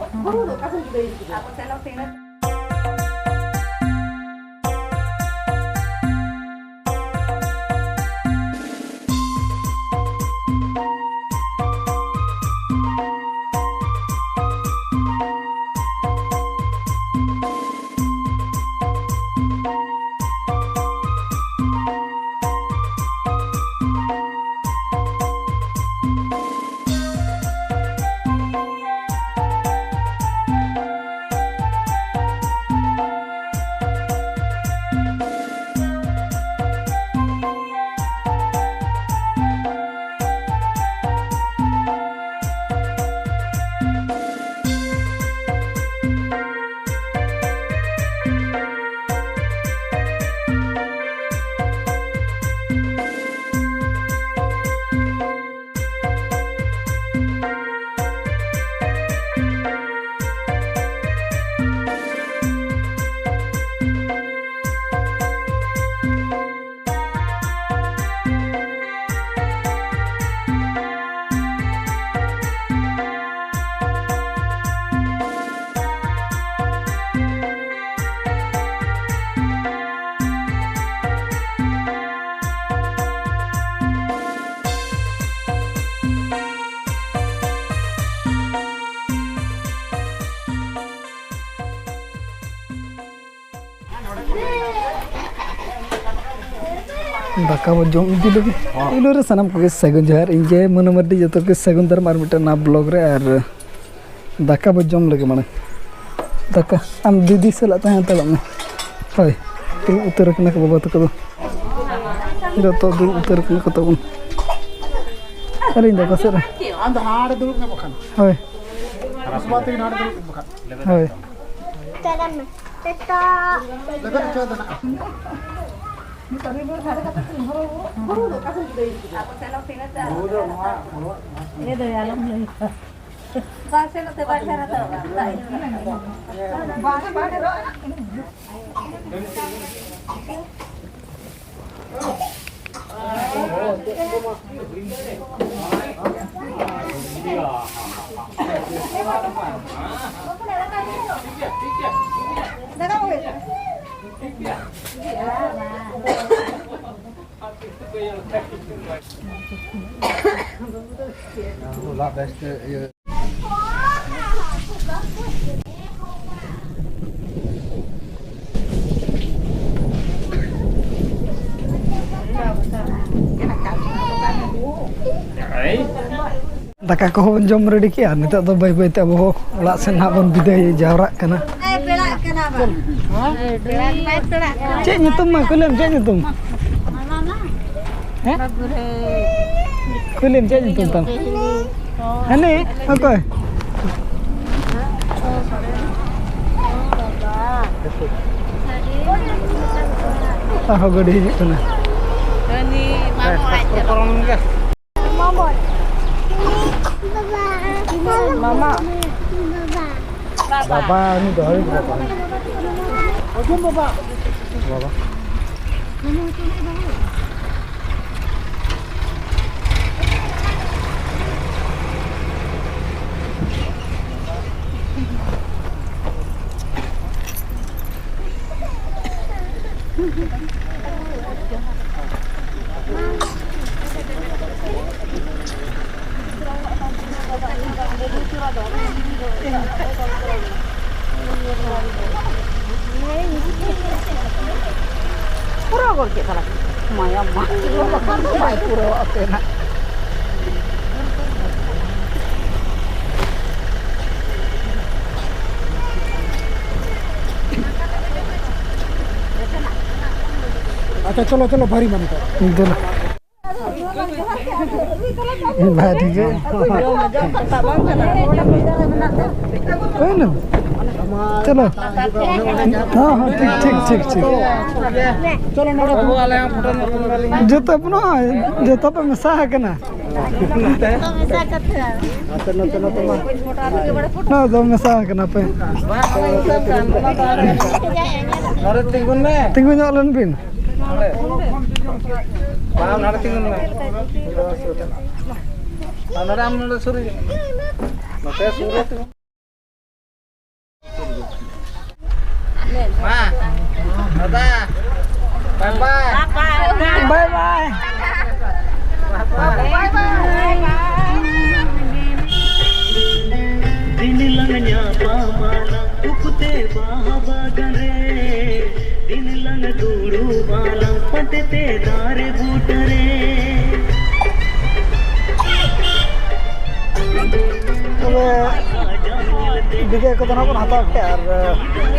Aku senang sini. दाका वो जम इदी लगे इलो रे सनम को सगुन जहर इंजे मनमर्दी जतो के सगुन दर मार मिटा ना ब्लॉग रे और दाका वो जम लगे माने दाका हम दीदी से लाता हैं तब में हाय तू उतर रखने के बाबा तो जो तो दूर उतर रखने को तो उन अरे इंदा कसर अंद हाड़ दूर में बखन हाय उस बात की हाड़ दूर में बखन हाय चलन में टेटा लगा चोदना Aku senang sini. Ini dari alam lagi. Bahasa nanti bahasa rata. दाका को जम रेडी किया निता तो बाय बाय ते अब ओला से ना बन विदाय जावरा कना पेड़ा कना बा पेड़ा पेड़ा चे नितुम मा कुलम चे नितुम हैं कुलम चे नितुम तम हने ओके आहो गडी हिजुग कना Ini mama aja. Mama मामा बाबा ini dari berapa ओके बाबा बाबा Pura gol kita lagi. Maya mah. pura apa nak अच्छा चलो चलो भारी माने का इधर बात है कोई ना चलो हाँ हाँ ठीक ठीक ठीक ठीक चलो नोड़ा वाले हम फोटो जो तो अपना जो तो पे मसा है क्या ना चलो चलो तो ना तो मसा है क्या ना पे नोड़ा तिंगुन में tinggu nyolan pin बाहर नोड़ा तिंगुन में नोड़ा हम नोड़ा सुरी नोड़ा सुरी Ma. Tata. Bye bye. Bye bye. दिन लंगण्या पामाला उपते बाबा गरे दिन लंग दूरू बाला पटते दारे बूटरे बिगे को तना बन हता के और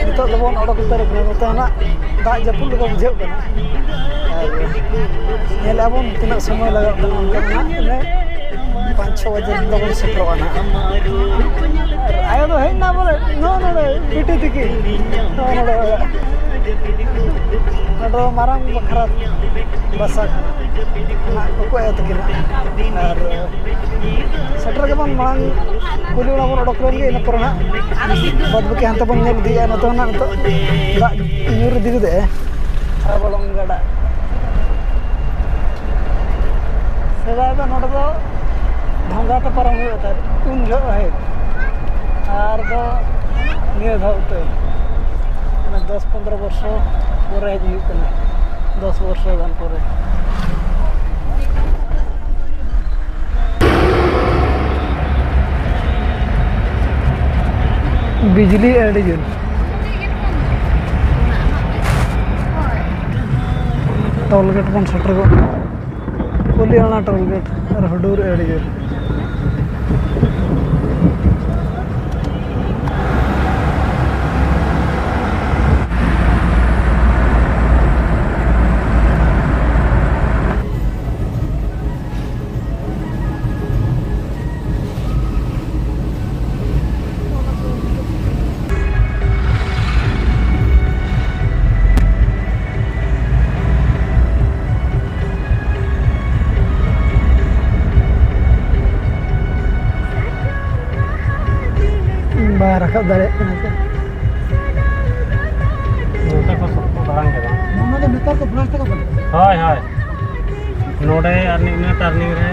नितो दबन ओडक उतर के नतना दा जपुल को बुझे कना और नेलाबन तिना समय लगा कना ने 5-6 बजे दबन सेटरवाना आयो तो है ना बोले नो नो बिटी तिकी नो मारांग बखरा बसा ना को आयो तकिना और सेटर के बन मांग कुली ना बन ओडक रे इन परना बद बके हंत बन नेल दिया न तो ना तो दा न्यूर दिगु दे बोलंग गडा सेदा तो नोड दो भंगा तो परम होता उन जो है और दो निये धावते 10-15 वर्ष पूरा ही कना 10 वर्ष गान पूरे बिजली एडी जन टोल गेट बन सेटर को कोलियाना टोल गेट और हडूर एडी जन rakap dari kenapa? Nota ko sakto darang ke bang. Mana ada meter ke belas tak apa? Hai hai. Node turning re.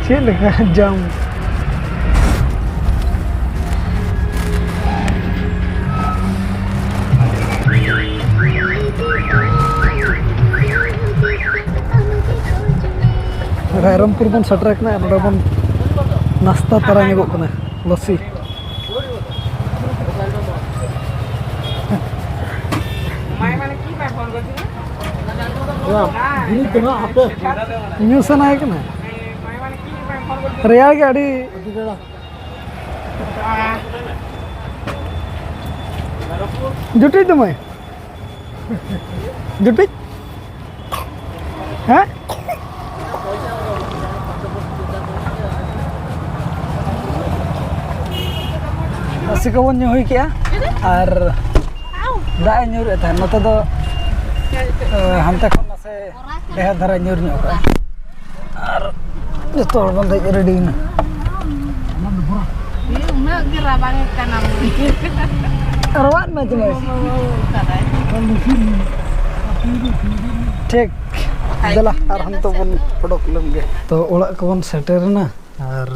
Cik dekat jam. Rampur pun setrek na, ada pun nasta taranya kok kena losi. Ini kena apa? Nyusan aja kena. रियाल गाड़ी जुटी तुम्हें जुटी हैं asi ko won nyuhui kia ar da nyur eta nota do hamta khon nase deha dhara nyur nyok ar joto hor bandai ready na una gira banget kana arwan ma jumai ठीक चला और हम तो बन पड़क लेंगे तो ओड़ा को बन सेटर ना और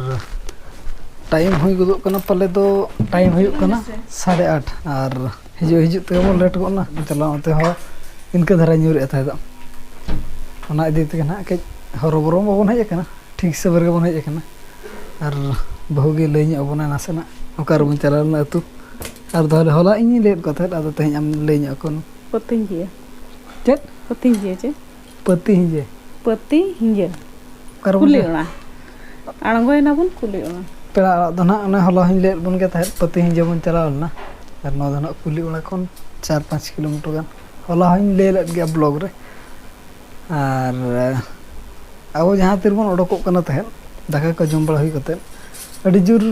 टाइम हुई गुदो कना पले तो टाइम हुई कना 8:30 और हिजु ते बन लेट को ना चला ओते हो इनके धरा न्यूर एता दा ओना इदी ते ना के हरोबरो बन हेज कना ठीक से बरगे बन हेज कना और बहुगे लैनी अबना नासेना ओकार बन चला ना अतु और दहले होला इनी लेट कथा आदो तेज हम लैनी अकोन पतिंग हिया चेत पतिंग हिया चे पति हिजे पति हिंजे कर कुली ओना आंगोय ना बन कुली ओना पेड़ा अड़ाग दो ना हला हूँ लैद बन गया पति हिंजे बन चला लेना और नौ ना कुली ओड़ा खन 4-5 किलोमीटर गान हला हूँ लै लेद गया ब्लॉग रे और अब जहाँ तीर बन उडोकोग कना तहन दाका को जम बड़ा हुई कते अड़ी जोर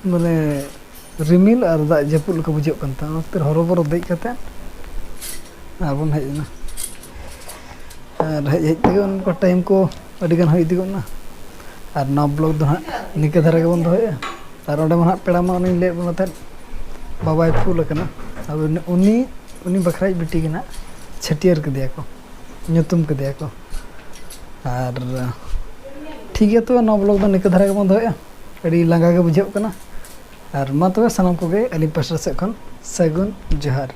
माने रिमिल और दा जपुल को बुझे कनता फिर हरोबर देख कते आबन हेजना और हेज तक उनको टाइम को अड़ी गन हुई दिगोना और नौ ब्लॉग दो हाँ निके धारा के बन दोया और ओंडे मा पेड़ा मा उनी ले बन तहन बाबाई फूल कना अब उनी बखराई बिटी के ना छटियर के दिया को nyutum ke dia ko ar ठीक है तो नौ ब्लॉग निके धारा के बंद होया अड़ी लंगा के बुझे कना और मा तबे सनम को गे अली पासरा से खन सगुन जोहार।